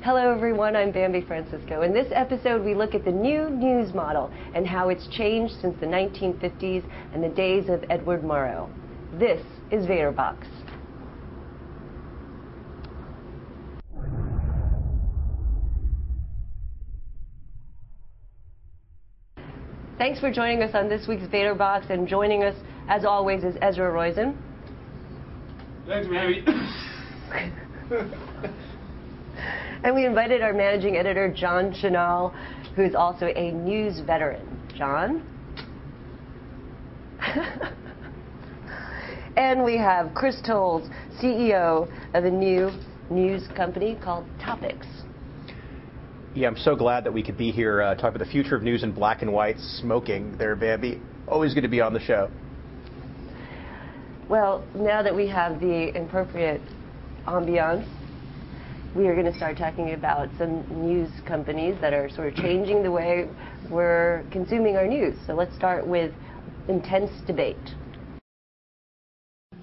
Hello everyone, I'm Bambi Francisco. In this episode we look at the new news model and how it's changed since the 1950s and the days of Edward Murrow. This is VaderBox. Thanks for joining us on this week's VaderBox, and joining us as always is Ezra Roizen. Thanks, Bambi. And we invited our managing editor, John Chenal, who's also a news veteran. John? And we have Chris Tolles, CEO of a new news company called Topix. Yeah, I'm so glad that we could be here talking about the future of news in black and white, smoking there, Bambi. Always good to be on the show. Well, now that we have the appropriate ambiance, we are going to start talking about some news companies that are sort of changing the way we're consuming our news. So let's start with Intense Debate.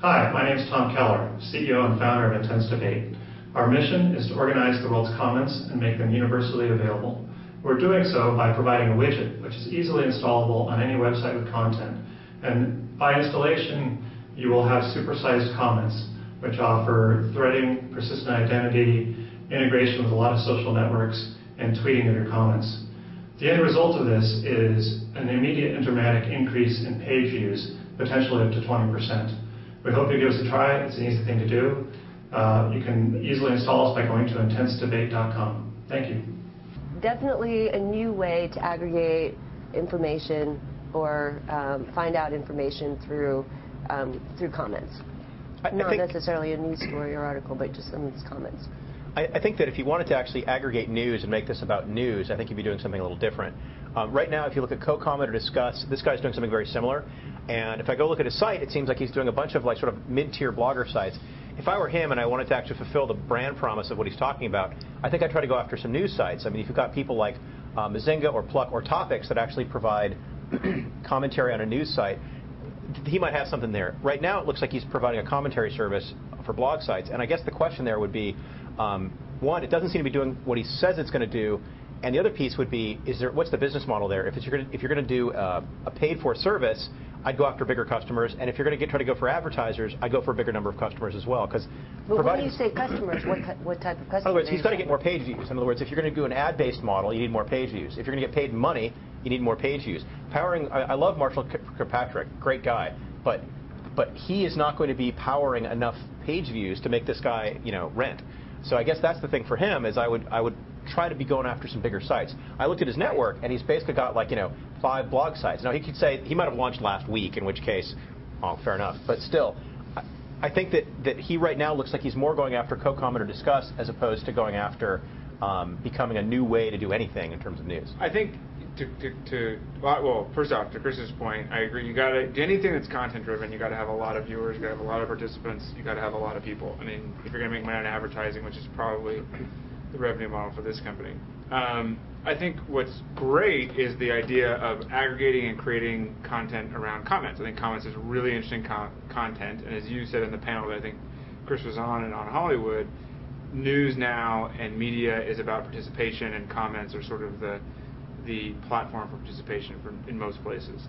Hi, my name is Tom Keller, CEO and founder of Intense Debate. Our mission is to organize the world's comments and make them universally available. We're doing so by providing a widget which is easily installable on any website with content. And by installation, you will have supersized comments, which offer threading, persistent identity, integration with a lot of social networks, and tweeting of your comments. The end result of this is an immediate and dramatic increase in page views, potentially up to 20%. We hope you give us a try. It's an easy thing to do. You can easily install us by going to intensedebate.com. Thank you. Definitely a new way to aggregate information or find out information through comments. Not necessarily a news story or article, but just someone's comments. I think that if you wanted to actually aggregate news and make this about news, I think you'd be doing something a little different. Right now, if you look at co-comment or discuss, this guy's doing something very similar. And if I go look at his site, it seems like he's doing a bunch of like sort of mid-tier blogger sites. If I were him and I wanted to actually fulfill the brand promise of what he's talking about, I think I'd try to go after some news sites. I mean, if you've got people like Mazinga or Pluck or Topix that actually provide commentary on a news site, he might have something there. Right now, it looks like he's providing a commentary service for blog sites. And I guess the question there would be, one, it doesn't seem to be doing what he says it's going to do. And the other piece would be, what's the business model there? If you're going to do a paid-for service, I'd go after bigger customers. And if you're going to try to go for advertisers, I'd go for a bigger number of customers as well. But when you say customers, what type of customers? In other words, he's got to get more page views. In other words, if you're going to do an ad-based model, you need more page views. If you're going to get paid money, you need more page views. I love Marshall Kirkpatrick, great guy, but he is not going to be powering enough page views to make this guy, rent. So I guess that's the thing for him is I would try to be going after some bigger sites. I looked at his network, and he's basically got 5 blog sites. Now, he could say he might have launched last week, in which case, oh, fair enough. But still, I think that he right now looks like he's more going after co-comment or discuss as opposed to going after becoming a new way to do anything in terms of news. I think well, first off, to Chris's point, I agree. You got to do anything that's content-driven. You got to have a lot of viewers. You got to have a lot of participants. You got to have a lot of people. I mean, if you're going to make money on advertising, which is probably the revenue model for this company. I think what's great is the idea of aggregating and creating content around comments. I think comments is really interesting content, and as you said in the panel that I think Chris was on and on Hollywood, news now and media is about participation, and comments are sort of the platform for participation in most places.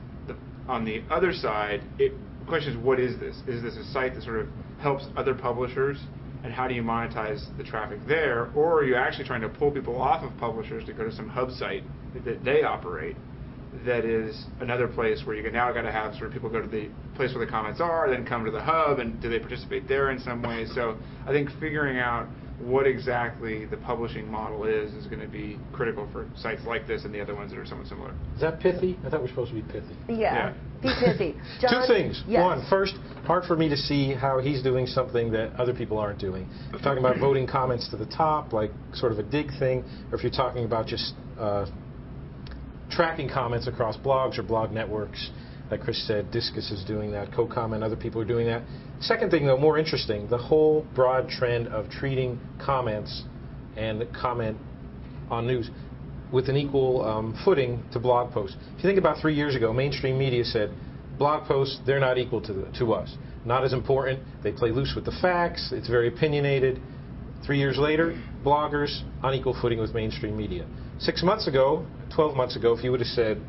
On the other side, the question is, what is this? Is this a site that sort of helps other publishers, and how do you monetize the traffic there? Or are you actually trying to pull people off of publishers to go to some hub site that they operate that is another place where you now got to have sort of people go to the place where the comments are, then come to the hub, and do they participate there in some way? So I think figuring out what exactly the publishing model is going to be critical for sites like this and the other ones that are somewhat similar. Is that pithy? I thought we were supposed to be pithy. Yeah. Be pithy. John, 2 things. Yes. One, first, hard for me to see how he's doing something that other people aren't doing. If you're talking about voting comments to the top, like sort of a dig thing, or if you're talking about just tracking comments across blogs or blog networks, like Chris said, Discus is doing that, co-comment, other people are doing that. Second thing, though, more interesting, the whole broad trend of treating comments and comment on news with an equal footing to blog posts. If you think about 3 years ago, mainstream media said, blog posts, they're not equal to us. Not as important. They play loose with the facts. It's very opinionated. 3 years later, bloggers on equal footing with mainstream media. 6 months ago, 12 months ago, if you would have said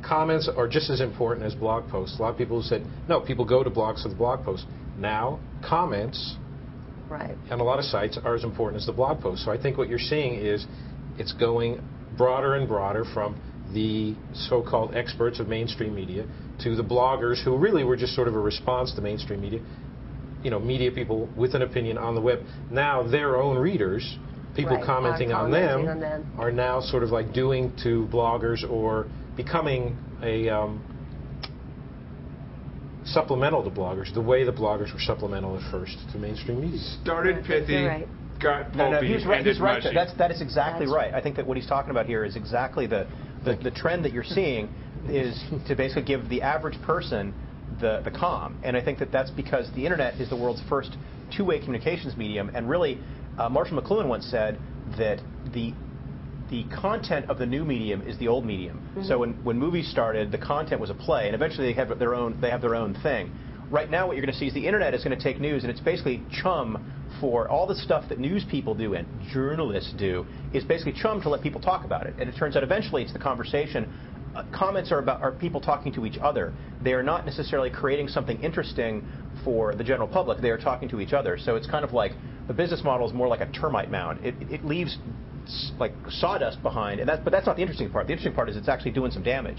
comments are just as important as blog posts, a lot of people said, no, people go to blogs for the blog posts. Now, comments on a lot of sites are as important as the blog posts. So I think what you're seeing is it's going broader and broader from the so-called experts of mainstream media to the bloggers who really were just sort of a response to mainstream media. You know, media people with an opinion on the web. Now their own readers, people commenting on them, are now sort of like doing to bloggers or becoming a supplemental to bloggers, the way the bloggers were supplemental at first to mainstream media. Started pithy, got pulpy, he's right. ended mushy. That is exactly right. I think that what he's talking about here is exactly the trend that you're seeing is to basically give the average person the comm. And I think that that's because the internet is the world's first two-way communications medium. And really, Marshall McLuhan once said that the content of the new medium is the old medium. So when movies started, the content was a play, and eventually they have their own thing. Right now, what you're going to see is the internet is going to take news, and it's basically chum for all the stuff that news people do and journalists do. Is basically chum to let people talk about it. And it turns out eventually it's the conversation. Comments are people talking to each other. They are not necessarily creating something interesting for the general public. They are talking to each other. So it's kind of like the business model is more like a termite mound. It leaves like sawdust behind, but that's not the interesting part. The interesting part is it's actually doing some damage.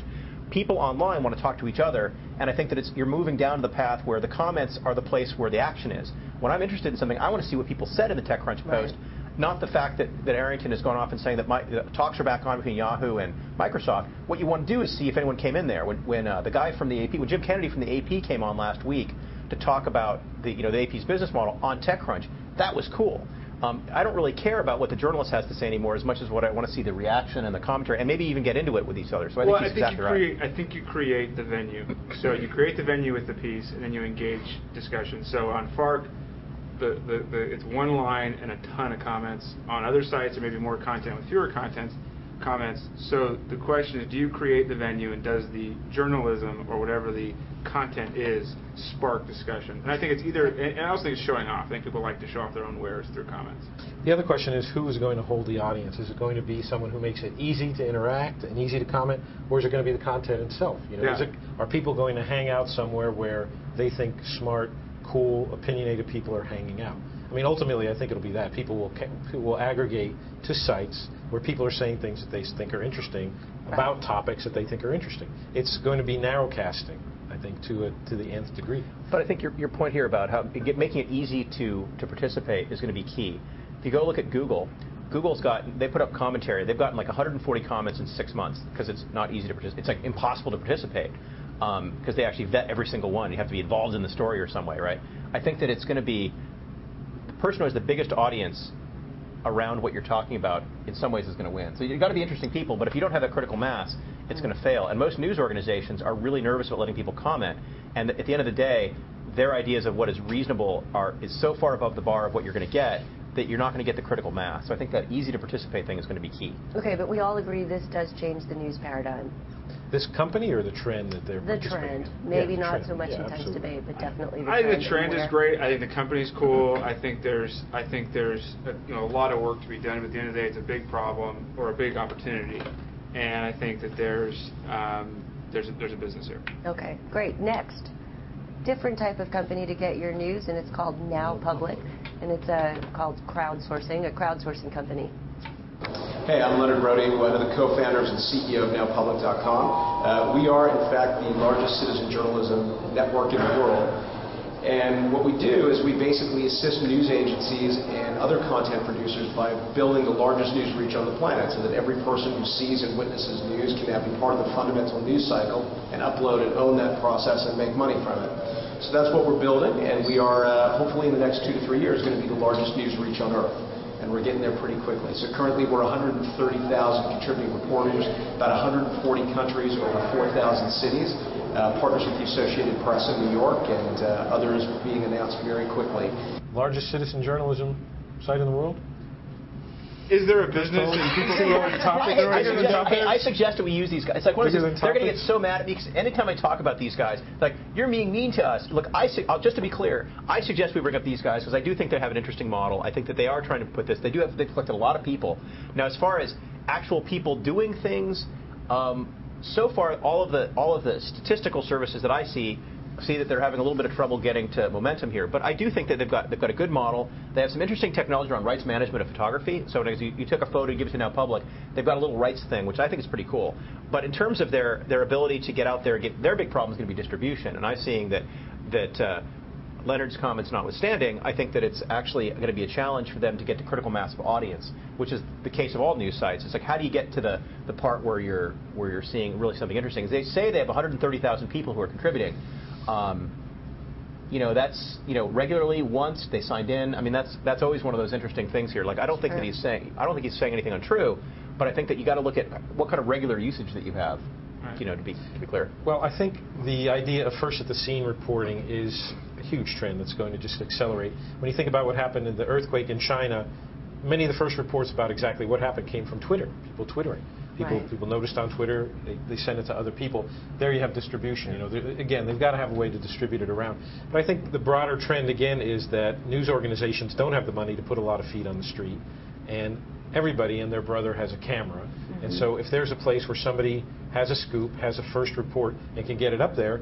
People online want to talk to each other, and I think that you're moving down to the path where the comments are the place where the action is. When I'm interested in something, I want to see what people said in the TechCrunch post, not the fact that Arrington has gone off and saying that talks are back on between Yahoo and Microsoft. What you want to do is see if anyone came in there. When the guy from the AP, when Jim Kennedy from the AP came on last week to talk about the AP's business model on TechCrunch, that was cool. I don't really care about what the journalist has to say anymore as much as what I want to see the reaction and the commentary and maybe even get into it with each other. So I think he's exactly right. I think you create the venue. So you create the venue with the piece and then you engage discussion. So on FARC, it's one line and a ton of comments. On other sites, there may be more content with fewer comments. So the question is, do you create the venue, and does the journalism or whatever the content is spark discussion? And I think it's either, and I also think it's showing off. I think people like to show off their own wares through comments. The other question is, who is going to hold the audience? Is it going to be someone who makes it easy to interact and easy to comment, or is it going to be the content itself? Are people going to hang out somewhere where they think smart, cool, opinionated people are hanging out? I mean, ultimately, I think it'll be that. People will aggregate to sites where people are saying things that they think are interesting about topics that they think are interesting. It's going to be narrowcasting, I think, to the nth degree. But I think your point here about how making it easy to participate is going to be key. If you go look at Google, they put up commentary. They've gotten like 140 comments in 6 months because it's not easy to participate. It's like impossible to participate because they actually vet every single one. You have to be involved in the story or some way, right? I think that it's going to be the person who has the biggest audience around what you're talking about in some ways is going to win. So you've got to be interesting people, but if you don't have that critical mass, it's going to fail. And most news organizations are really nervous about letting people comment. And at the end of the day, their ideas of what is reasonable is so far above the bar of what you're going to get that you're not going to get the critical mass. So I think that easy to participate thing is going to be key. Okay, but we all agree this does change the news paradigm. This company or the trend that they're participating in? The trend. Maybe not so much intense debate, but definitely the trend. I think the trend is great. I think the company's cool. I think there's a lot of work to be done, but at the end of the day, it's a big problem or a big opportunity. And I think that there's a business here. Okay, great. Next, different type of company to get your news, and it's called NowPublic, and it's called crowdsourcing, a crowdsourcing company. Hey, I'm Leonard Brody, one of the co-founders and CEO of NowPublic.com. We are, in fact, the largest citizen journalism network in the world. And what we do is we basically assist news agencies and other content producers by building the largest news reach on the planet so that every person who sees and witnesses news can now be part of the fundamental news cycle and upload and own that process and make money from it. So that's what we're building, and we are, hopefully in the next 2 to 3 years, going to be the largest news reach on Earth. And we're getting there pretty quickly. So currently we're 130,000 contributing reporters, about 140 countries, over 4,000 cities, partners with the Associated Press in New York, and others being announced very quickly. Largest citizen journalism site in the world? Is there a business and people who own Topix? I suggest that we use these guys. It's like one of those, they're going to get so mad at me because anytime I talk about these guys, like, you're being mean to us. Look, just to be clear, I suggest we bring up these guys because I do think they have an interesting model. I think that they are trying to put this. They've collected a lot of people. Now, as far as actual people doing things, so far all of the statistical services that I see that they're having a little bit of trouble getting to momentum here. But I do think that they've got a good model. They have some interesting technology around rights management of photography. So as you took a photo, you give it to NowPublic, they've got a little rights thing, which I think is pretty cool. But in terms of their ability to get out there, their big problem is going to be distribution. And I'm seeing that Leonard's comments notwithstanding, I think that it's actually going to be a challenge for them to get to critical mass of audience, which is the case of all news sites. It's like, how do you get to the part where you're seeing really something interesting? They say they have 130,000 people who are contributing. That's regularly once they signed in. I mean, that's always one of those interesting things here. Like, I don't think that he's saying anything untrue, but I think that you got to look at what kind of regular usage that you have. Right. To be clear. Well, I think the idea of first at the scene reporting is a huge trend that's going to just accelerate. When you think about what happened in the earthquake in China, many of the first reports about exactly what happened came from Twitter, people twittering. People noticed on Twitter, they send it to other people. There you have distribution. Again, they've got to have a way to distribute it around. But I think the broader trend, again, is that news organizations don't have the money to put a lot of feet on the street, and everybody and their brother has a camera. Mm-hmm. And so if there's a place where somebody has a scoop, has a first report, and can get it up there,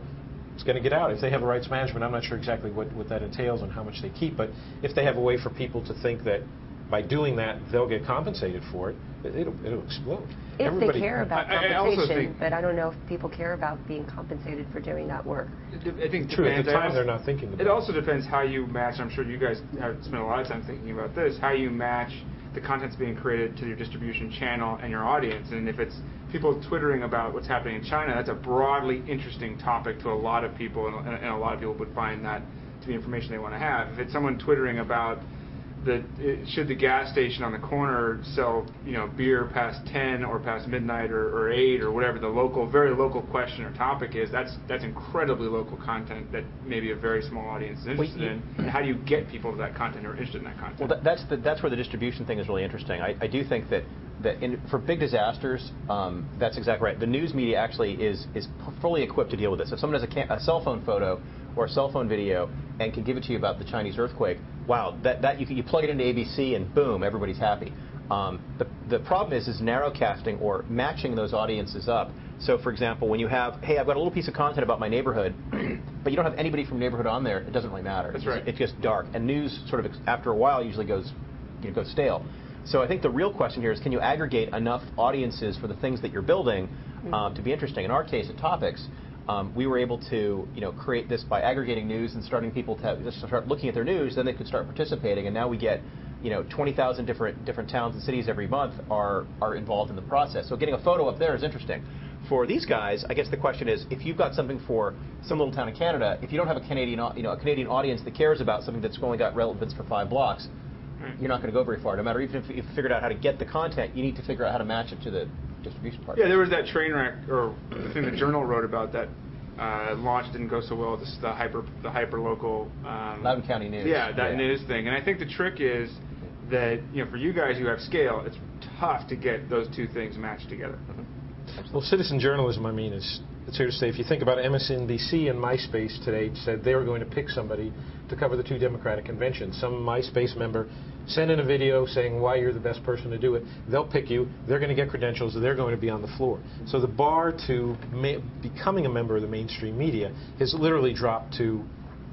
it's going to get out. If they have a rights management, I'm not sure exactly what that entails and how much they keep, but if they have a way for people to think that by doing that, they'll get compensated for it, it'll explode. If they care about compensation, but I don't know if people care about being compensated for doing that work. I think true. At the time, they're not thinking about it. It also depends how you match. I'm sure you guys have spent a lot of time thinking about this. How you match the content's being created to your distribution channel and your audience. And if it's people twittering about what's happening in China, that's a broadly interesting topic to a lot of people, and a lot of people would find that to be information they want to have. If it's someone twittering about should the gas station on the corner sell beer past 10 or past midnight or 8 or whatever the very local question or topic is, that's incredibly local content that maybe a very small audience is interested in. And how do you get people to that content or are interested in that content? Well, that's where the distribution thing is really interesting. I do think that for big disasters, that's exactly right. The news media actually is fully equipped to deal with this. If someone has a cell phone photo or a cell phone video and can give it to you about the Chinese earthquake, wow, that you plug it into ABC and boom, everybody's happy. The problem is narrowcasting or matching those audiences up. So, for example, when you have, hey, I've got a little piece of content about my neighborhood, but you don't have anybody from neighborhood on there, it doesn't really matter. That's right. It's just dark. And news sort of, after a while, usually goes stale. So I think the real question here is, can you aggregate enough audiences for the things that you're building to be interesting? In our case at Topix, we were able to create this by aggregating news and starting people to just start looking at their news. Then they could start participating, and now we get 20,000 different towns and cities every month are involved in the process. So getting a photo up there is interesting. For these guys, I guess the question is, if you've got something for some little town in Canada, if you don't have a Canadian audience that cares about something that's only got relevance for 5 blocks, you're not going to go very far. No matter even if you've figured out how to get the content, you need to figure out how to match it to the distribution part. Yeah, there was that train wreck, or I think the Journal wrote about that. Launch didn't go so well. The hyper local Loudoun County News. Yeah, that news thing. And I think the trick is that for you guys who have scale, it's tough to get those two things matched together. Well, citizen journalism, it's here to stay. If you think about MSNBC and MySpace today, said they were going to pick somebody to cover the 2 Democratic conventions. Some MySpace member sent in a video saying why you're the best person to do it. They'll pick you. They're going to get credentials. They're going to be on the floor. So the bar to becoming a member of the mainstream media has literally dropped to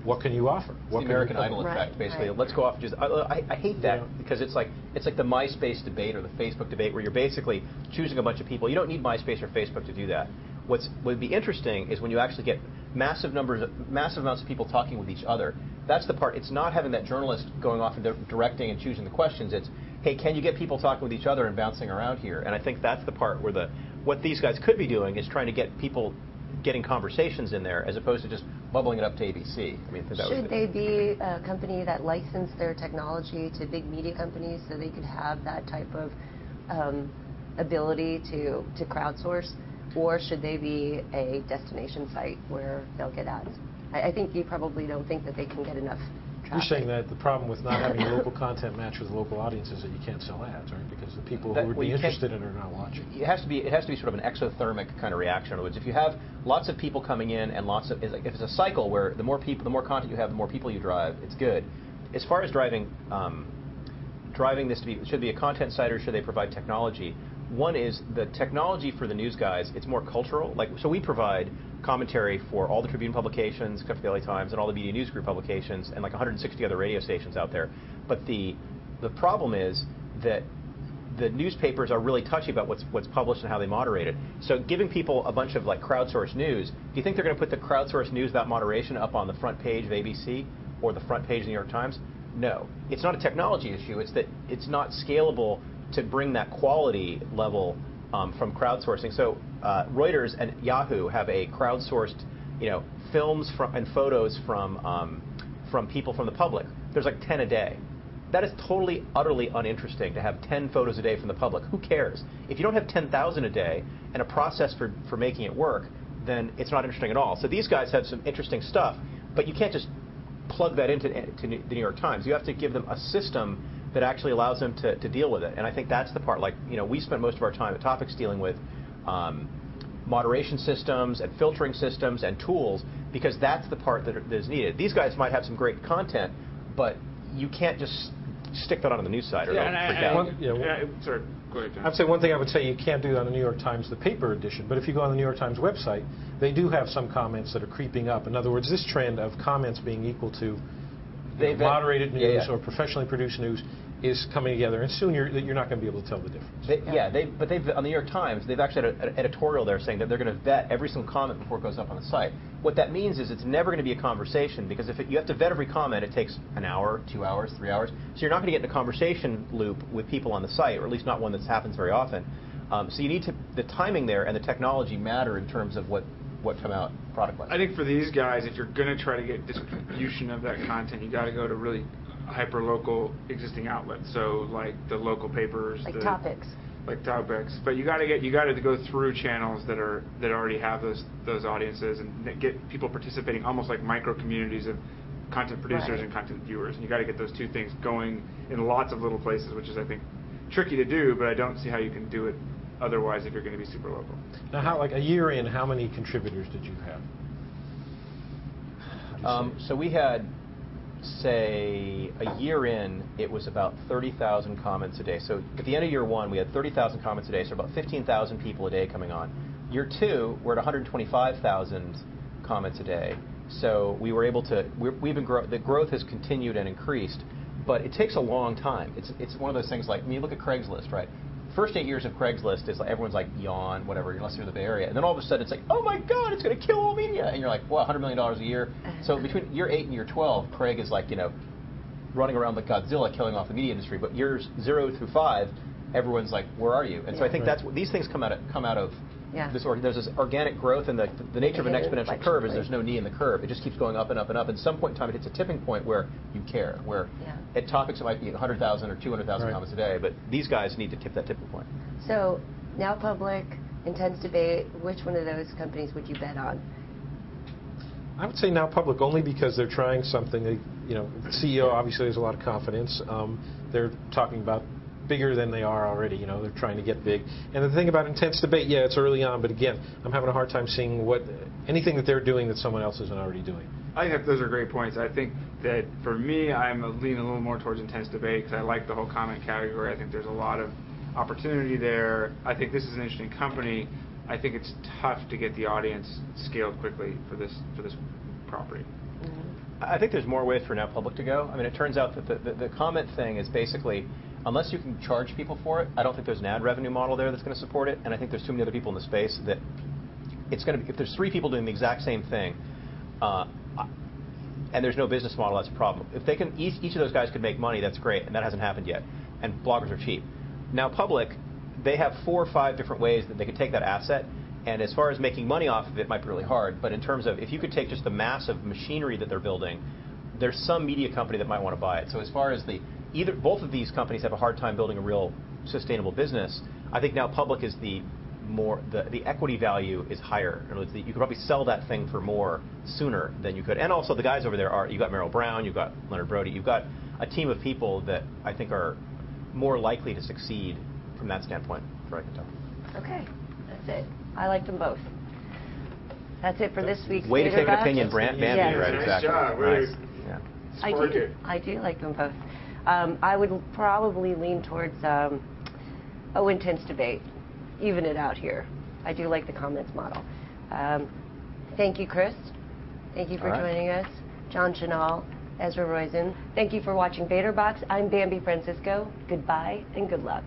what can you offer? It's the American Idol effect, basically. Right. Let's go off. I hate that because it's like the MySpace debate or the Facebook debate where you're basically choosing a bunch of people. You don't need MySpace or Facebook to do that. What would be interesting is when you actually get massive amounts of people talking with each other. That's the part. It's not having that journalist going off and directing and choosing the questions. It's, hey, can you get people talking with each other and bouncing around here? And I think that's the part where what these guys could be doing is trying to get people getting conversations in there as opposed to just bubbling it up to ABC. Should they be a company that licensed their technology to big media companies so they could have that type of ability to crowdsource? Or should they be a destination site where they'll get ads? I think you probably don't think that they can get enough You're saying that the problem with not having local content match with local audiences is that you can't sell ads, right? Because the people who would be interested in it are not watching. It has to be sort of an exothermic kind of reaction. In other words, if you have lots of people coming in and if it's a cycle where the more content you have, the more people you drive, it's good. As far as driving this to be, should it be a content site or should they provide technology? One is the technology for the news guys. It's more cultural. So we provide commentary for all the Tribune publications, except for the LA Times, and all the Media News Group publications, and like 160 other radio stations out there. But the problem is that the newspapers are really touchy about what's published and how they moderate it. So giving people a bunch of like crowdsourced news, do you think they're going to put the crowdsourced news without moderation up on the front page of ABC or the front page of the New York Times? No. It's not a technology issue. It's that it's not scalable to bring that quality level from crowdsourcing. So Reuters and Yahoo have a crowdsourced, films and photos from people from the public. There's like 10 a day. That is totally, utterly uninteresting to have 10 photos a day from the public. Who cares? If you don't have 10,000 a day and a process for making it work, then it's not interesting at all. So these guys have some interesting stuff, but you can't just plug that into the New York Times. You have to give them a system that actually allows them to deal with it. And I think that's the part, we spent most of our time at Topix dealing with moderation systems and filtering systems and tools, because that's the part that is needed. These guys might have some great content, but you can't just stick that on the news site or sorry, go ahead, John. I'd say one thing I would say, you can't do that on the New York Times, the paper edition, but if you go on the New York Times website, they do have some comments that are creeping up. In other words, this trend of comments being equal to moderated news or professionally produced news is coming together, and soon you're not going to be able to tell the difference. But they've on the New York Times, they've actually had an editorial there saying that they're going to vet every single comment before it goes up on the site. What that means is it's never going to be a conversation, because you have to vet every comment, it takes an hour, 2 hours, 3 hours. So you're not going to get in a conversation loop with people on the site, or at least not one that happens very often. So you need the timing there and the technology matter in terms of what come out product-wise. I think for these guys, if you're going to try to get distribution of that content, you got to go to really hyper-local existing outlets. So like the local papers, like Topix. Like Topix. But you got to go through channels that already have those audiences and get people participating, almost like micro communities of content producers and content viewers. And you got to get those two things going in lots of little places, which is, I think, tricky to do, but I don't see how you can do it otherwise if you're going to be super local. Now, a year in, how many contributors did you have? So we had, say, a year in, it was about 30,000 comments a day. So at the end of year one, we had 30,000 comments a day, so about 15,000 people a day coming on. Year two, we're at 125,000 comments a day. So we were able to, the growth has continued and increased, but it takes a long time. It's one of those things like, when you look at Craigslist, right? First 8 years of Craigslist is like, everyone's like, yawn, whatever, unless you're in the Bay Area. And then all of a sudden it's like, oh my God, it's going to kill all media. And you're like, well, $100 million a year. So between year 8 and year 12, Craig is like, running around like Godzilla, killing off the media industry. But years 0 through 5, everyone's like, where are you? And so I think that's what these things come out of this. There's this organic growth, and the nature of an exponential curve is there's no knee in the curve. It just keeps going up and up and up. At some point in time, it hits a tipping point where you care. Where at Topix it might be 100,000 or 200,000 comments a day, but these guys need to tip that tipping point. So NowPublic, Intense Debate, which one of those companies would you bet on? I would say NowPublic, only because they're trying something. The CEO obviously has a lot of confidence. They're talking about bigger than they are already. They're trying to get big. And the thing about Intense Debate, it's early on, but again, I'm having a hard time seeing anything that they're doing that someone else isn't already doing. I think those are great points. I think that for me, I'm leaning a little more towards Intense Debate because I like the whole comment category. I think there's a lot of opportunity there. I think this is an interesting company. I think it's tough to get the audience scaled quickly for this property. I think there's more ways for NowPublic to go. I mean, it turns out that the comment thing is basically, unless you can charge people for it, I don't think there's an ad revenue model there that's going to support it, and I think there's too many other people in the space that it's going to be, if there's 3 people doing the exact same thing, and there's no business model, that's a problem. If they can, each of those guys could make money, that's great, and that hasn't happened yet. And bloggers are cheap. NowPublic, they have 4 or 5 different ways that they could take that asset, and as far as making money off of it, might be really hard. But in terms of, if you could take just the massive machinery that they're building, there's some media company that might want to buy it. So as far as both of these companies have a hard time building a real sustainable business. I think NowPublic is the equity value is higher. In other words, you could probably sell that thing for more sooner than you could. And also the guys over there you got Merrill Brown, you've got Leonard Brody, you've got a team of people that I think are more likely to succeed from that standpoint, as I can tell. Okay, that's it. I like them both. That's it for this week's Way to take an Vaderbox. opinion, Bambi, Yes. right? Nice Exactly. job. Nice. Yeah. I do like them both. I would probably lean towards intense debate, even it out here. I do like the comments model. Thank you, Chris. Thank you for joining us. John Chenal, Ezra Roizen. Thank you for watching Vaderbox. I'm Bambi Francisco. Goodbye and good luck.